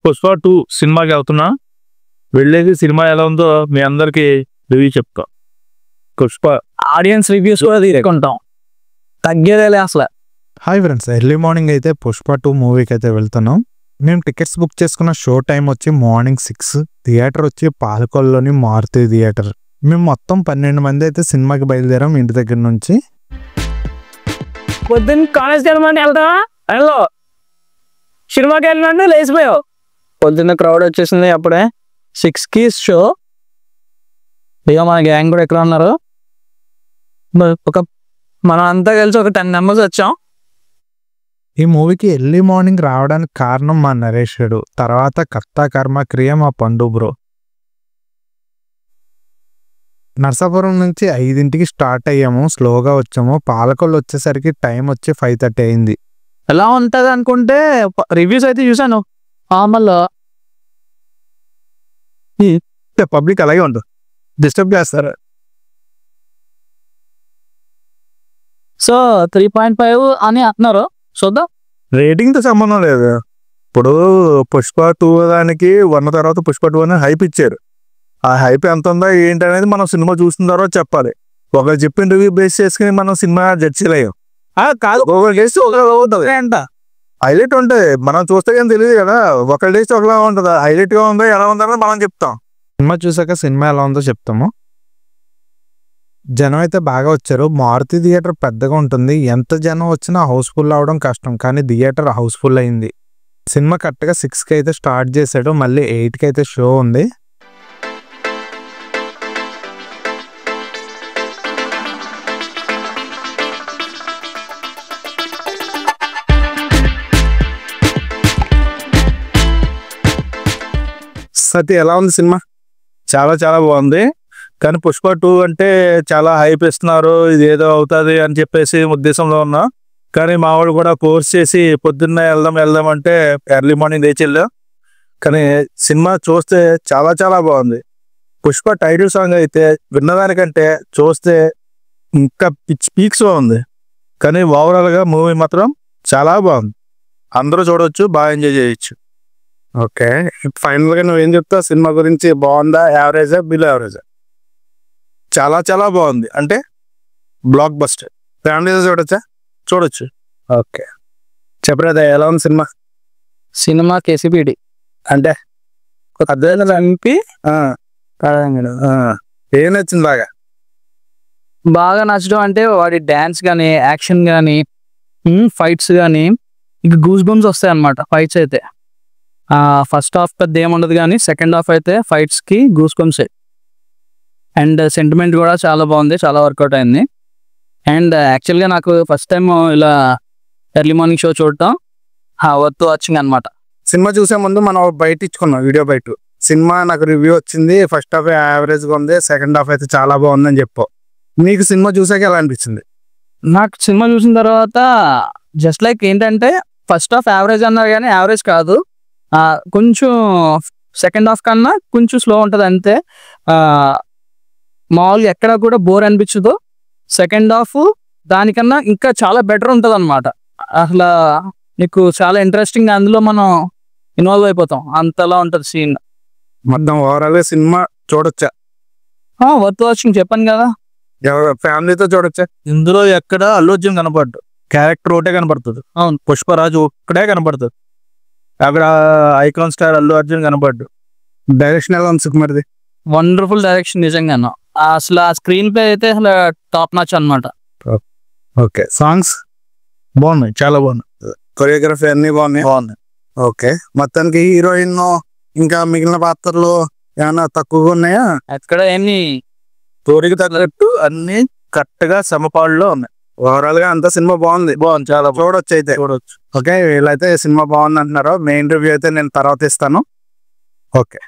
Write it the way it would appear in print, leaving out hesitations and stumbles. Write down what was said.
పుష్ప 2 సినిమాకి వెళ్తున్నా. వెళ్ళేది సినిమా ఎలా ఉందో మీ అందరికి రివ్యూ చెప్తా. పుష్ప ఆడియన్స్ రివ్యూస్ కూడా తీసుకుంటాం, తగ్గేదేలే అసలు. హాయ్ ఫ్రెండ్స్, ఎర్లీ మార్నింగ్ అయితే పుష్ప 2 మూవీకి అయితే వెళ్తున్నాం. మేము టికెట్స్ బుక్ చేసుకున్న షో టైం వచ్చి మార్నింగ్ 6. థియేటర్ వచ్చి పాలకొల్లులోని మారుతి థియేటర్. మేము మొత్తం 12 మంది అయితే సినిమాకి బయలుదేరాం ఇంటి దగ్గర నుంచి. పొద్దున్న కాలేజ్కి వెళ్ళమంటే వెళ్తావా? వెళ్ళు. సినిమాకి వెళ్ళినట్టు లేచిపోయావు. పొద్దున్న క్రౌడ్ వచ్చేసింది అప్పుడే 6కి షో. ఇక మన గ్యాంగ్ కూడా ఎక్కడ ఉన్నారు, మనం అంతా కలిసి ఒక 10 మెంబర్స్ వచ్చాం. ఈ మూవీకి ఎర్లీ మార్నింగ్ రావడానికి కారణం మా నరేషుడు, తర్వాత కర్త కర్మ క్రియ మా పండు బ్రో. నర్సాపురం నుంచి 5ంటికి స్టార్ట్ అయ్యాము, స్లోగా వచ్చాము. పాలకొల్లు వచ్చేసరికి టైం వచ్చి 5:30 అయింది. ఎలా ఉంటుంది అనుకుంటే రివ్యూస్ అయితే చూసాను. మళ్ళీ పబ్లిక్ అలాగే ఉంటుంది, డిస్టర్బ్ చేస్తారు. సో 3.5 అని అంటున్నారు, చూద్దాం. రేటింగ్తో సంబంధం లేదు. ఇప్పుడు పుష్ప 2 దానికి 1 తర్వాత పుష్ప 2 అని హైప్ ఇచ్చారు. ఆ హైప్ ఎంత ఉందో ఏంటి అనేది మనం సినిమా చూసిన తర్వాత చెప్పాలి. ఒకరు చెప్పిన రివ్యూ బేస్ చేసుకుని మనం సినిమా జడ్జ్ చేయలేం. కాదు, ఒకరు చేస్తే ఒకలా ఉంటుంది అంట. హైలైట్ ఉంటుంది, మనం చూస్తే కానీ తెలియదు కదా. ఒకరు చేస్తే ఒకలా ఉంటుంది. హైలైట్గా ఉందో ఎలా ఉందో మనం చెప్తాం. సినిమా చూసాక సినిమా ఎలా ఉందో చెప్తాము. జనం అయితే బాగా వచ్చారు. మారుతి థియేటర్ పెద్దగా ఉంటుంది, ఎంత జనం వచ్చినా హౌస్ఫుల్ అవడం కష్టం, కానీ థియేటర్ హౌస్ఫుల్ అయింది. సినిమా కరెక్ట్గా 6కి అయితే స్టార్ట్ చేశాడు, మళ్ళీ 8కి అయితే షో ఉంది. సత్య ఎలా ఉంది సినిమా? చాలా చాలా బాగుంది. కానీ పుష్ప 2 అంటే చాలా హైప్ ఇస్తున్నారు, ఇది ఏదో అవుతుంది అని చెప్పేసి ఉద్దేశంలో ఉన్నా. కానీ మా వాడు కూడా కోర్స్ చేసి పొద్దున్నే వెళ్దాం అంటే ఎర్లీ మార్నింగ్ లేచి వెళ్ళాం. కానీ సినిమా చూస్తే చాలా చాలా బాగుంది. పుష్ప టైటిల్ సాంగ్ అయితే విన్నదానికంటే చూస్తే ఇంకా పీక్స్లో ఉంది. కానీ ఓవరాల్గా మూవీ మాత్రం చాలా బాగుంది. అందరూ చూడవచ్చు, బాగా ఎంజాయ్ చేయొచ్చు. ఓకే, ఫైనల్గా నువ్వేం చెప్తావు సినిమా గురించి? బాగుందా, యావరేజా, బిలో యావరేజా? చాలా చాలా బాగుంది, అంటే బ్లాక్ బస్టర్. ఫ్యామిలీతో చూడొచ్చు. ఓకే, చెప్పరాదా ఎలా ఉంది సినిమా? సినిమా కేసీపీడి అంటే అర్థం ఎంపీ ఏం నచ్చింది బాగా నచ్చడం అంటే వాడి డ్యాన్స్ కానీ, యాక్షన్ కానీ, ఫైట్స్ కానీ ఇక గూస్ బంప్స్ వస్తాయి అన్నమాట. ఫైట్స్ అయితే ఫస్ట్ హాఫ్ పెద్ద ఏముండదు, కానీ సెకండ్ హాఫ్ అయితే ఫైట్స్కి గూస్ బంప్స్. అండ్ సెంటిమెంట్ కూడా చాలా బాగుంది, చాలా వర్కౌట్ అయింది. అండ్ యాక్చువల్గా నాకు ఫస్ట్ టైం ఇలా ఎర్లీ మార్నింగ్ షో చూడటం వర్త్ వాచింగ్ అనమాట. సినిమా చూసే ముందు మనం బయట ఇచ్చుకున్నాం, వీడియో బయట. సినిమా నాకు రివ్యూ వచ్చింది, ఫస్ట్ హాఫ్ యావరేజ్గా ఉంది, సెకండ్ హాఫ్ అయితే చాలా బాగుందని చెప్పావు. నీకు సినిమా చూసాక ఎలా అనిపించింది? నాకు సినిమా చూసిన తర్వాత జస్ట్ లైక్ ఏంటంటే ఫస్ట్ హాఫ్ యావరేజ్ అన్నారు, కానీ యావరేజ్ కాదు, కొంచెం సెకండ్ హాఫ్ కన్నా కొంచెం స్లో ఉంటుంది అంతే. మామూలుగా ఎక్కడ కూడా బోర్ అనిపించదు. సెకండ్ హాఫ్ దానికన్నా ఇంకా చాలా బెటర్ ఉంటుంది అనమాట. అసలు నీకు చాలా ఇంట్రెస్టింగ్, అందులో మనం ఇన్వాల్వ్ అయిపోతాం, అంతలా ఉంటుంది సీన్. మొత్తం ఓవరాల్గా సినిమా చూడొచ్చా? వర్త్ వాచింగ్ చెప్పాను కదా. ఫ్యామిలీతో చూడొచ్చా? ఇందులో ఎక్కడ అల్లు అర్జున్ కనపడ్డు, క్యారెక్టర్ ఒకటే కనపడుతుంది. అవును, పుష్పరాజు ఒక్కడే కనపడుతుంది. అక్కడ ఐకాన్ స్టార్ అల్లు అర్జున్ కనపడ్డు. డైరెక్షన్ ఎలా ఉంది సుకుమార్ది? వండర్ఫుల్ డైరెక్షన్ నిజంగాను. అసలు ఆ స్క్రీన్ ప్లే అయితే అసలు టాప్ నాచ్ అనమాట. ఓకే, సాంగ్స్ బాగున్నాయి, చాలా బాగున్నాయి. కొరియోగ్రఫీ అన్ని బాగున్నాయి. ఓకే, మొత్తానికి హీరోయిన్ ఇంకా మిగిలిన పాత్రలు ఏమైనా తక్కువగా ఉన్నాయా? ఎక్కడ ఏమి స్టోరీకి తగ్గట్టు అన్ని కరెక్ట్ గా సమపాళ్ళలో ఉన్నాయి. ఓవరాల్ గా అంతా సినిమా బాగుంది, చాలా చూడొచ్చు అయితే. చూడొచ్చు. ఓకే, వీళ్ళైతే సినిమా బాగుంది అంటున్నారు. మెయిన్ రివ్యూ అయితే నేను తర్వాత ఇస్తాను. ఓకే.